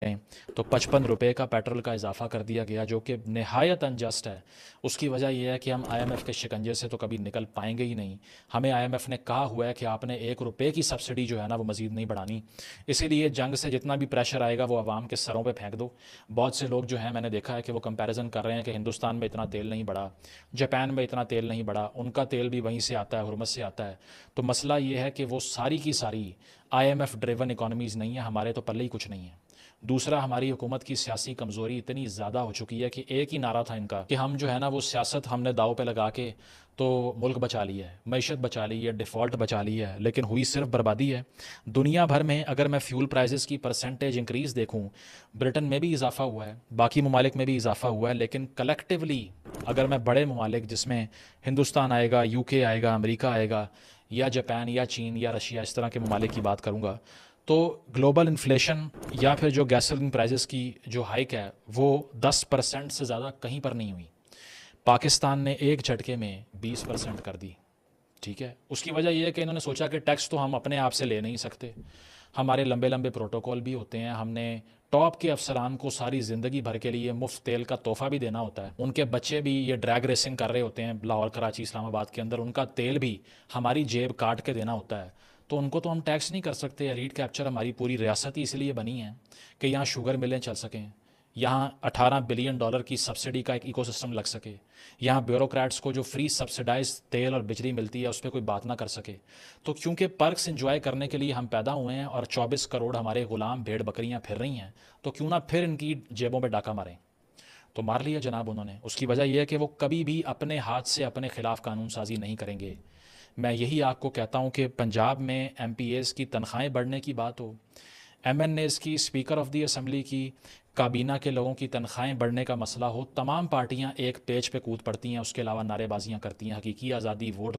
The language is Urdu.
تو 55 روپے کا پیٹرول کا اضافہ کر دیا گیا، جو کہ نہایت انجسٹ ہے۔ اس کی وجہ یہ ہے کہ ہم آئی ایم ایف کے شکنجے سے تو کبھی نکل پائیں گے ہی نہیں۔ ہمیں آئی ایم ایف نے کہا ہوا ہے کہ آپ نے 1 روپے کی سبسڈی جو ہے نا وہ مزید نہیں بڑھانی، اسی لیے جنگ سے جتنا بھی پریشر آئے گا وہ عوام کے سروں پہ پھینک دو۔ بہت سے لوگ جو ہیں میں نے دیکھا ہے کہ وہ کمپیریزن کر رہے ہیں کہ ہندوستان میں اتنا تیل نہیں بڑھا، جاپان میں اتنا تیل نہیں بڑھا، ان کا تیل بھی وہیں سے آتا ہے، ہرمز سے آتا ہے۔ تو مسئلہ یہ ہے کہ وہ ساری کی ساری I M F driven economies نہیں ہیں، ہمارے تو پلے ہی کچھ نہیں ہے۔ دوسرا، ہماری حکومت کی سیاسی کمزوری اتنی زیادہ ہو چکی ہے کہ ایک ہی نعرہ تھا ان کا کہ ہم جو ہے نا وہ سیاست ہم نے داؤ پہ لگا کے تو ملک بچا لیا ہے، معیشت بچا لی ہے، ڈیفالٹ بچا لی ہے، لیکن ہوئی صرف بربادی ہے۔ دنیا بھر میں اگر میں فیول پرائزز کی پرسنٹیج انکریز دیکھوں، برٹن میں بھی اضافہ ہوا ہے، باقی ممالک میں بھی اضافہ ہوا ہے، لیکن کلیکٹیولی اگر میں بڑے ممالک جس میں ہندوستان آئے گا، یو کے آئے گا، امریکہ آئے گا، یا جاپان یا چین یا رشیا، اس طرح کے ممالک کی بات کروں گا، تو گلوبل انفلیشن یا پھر جو گیسولین پرائزز کی جو ہائک ہے وہ 10% سے زیادہ کہیں پر نہیں ہوئی۔ پاکستان نے ایک جھٹکے میں 20% کر دی۔ ٹھیک ہے، اس کی وجہ یہ ہے کہ انہوں نے سوچا کہ ٹیکس تو ہم اپنے آپ سے لے نہیں سکتے، ہمارے لمبے لمبے پروٹوکول بھی ہوتے ہیں، ہم نے ٹاپ کے افسران کو ساری زندگی بھر کے لیے مفت تیل کا تحفہ بھی دینا ہوتا ہے، ان کے بچے بھی یہ ڈریگ ریسنگ کر رہے ہوتے ہیں لاہور، کراچی، اسلام آباد کے اندر، ان کا تیل بھی ہماری جیب کاٹ کے دینا ہوتا ہے۔ تو ان کو تو ہم ٹیکس نہیں کر سکتے۔ ایلیٹ کیپچر ہماری پوری ریاست ہی اس لیے بنی ہے کہ یہاں شوگر ملیں چل سکیں، یہاں $18 بلین کی سبسڈی کا ایک ایکو سسٹم لگ سکے، یہاں بیوروکریٹس کو جو فری سبسڈائز تیل اور بجلی ملتی ہے اس پہ کوئی بات نہ کر سکے۔ تو کیونکہ پرکس انجوائے کرنے کے لیے ہم پیدا ہوئے ہیں اور 24 کروڑ ہمارے غلام بھیڑ بکریاں پھر رہی ہیں، تو کیوں نہ پھر ان کی جیبوں پہ ڈاکہ ماریں۔ تو مار لیا جناب انہوں نے۔ اس کی وجہ یہ ہے کہ وہ کبھی بھی اپنے ہاتھ سے اپنے خلاف قانون سازی نہیں کریں گے۔ میں یہی آپ کو کہتا ہوں کہ پنجاب میں ایم پی ایز کی تنخواہیں بڑھنے کی بات ہو، ایم این ایز کی، اسپیکر آف دی اسمبلی کی، کابینہ کے لوگوں کی تنخواہیں بڑھنے کا مسئلہ ہو، تمام پارٹیاں ایک پیج پہ کود پڑتی ہیں، اس کے علاوہ نعرے بازیاں کرتی ہیں، حقیقی آزادی، ووٹ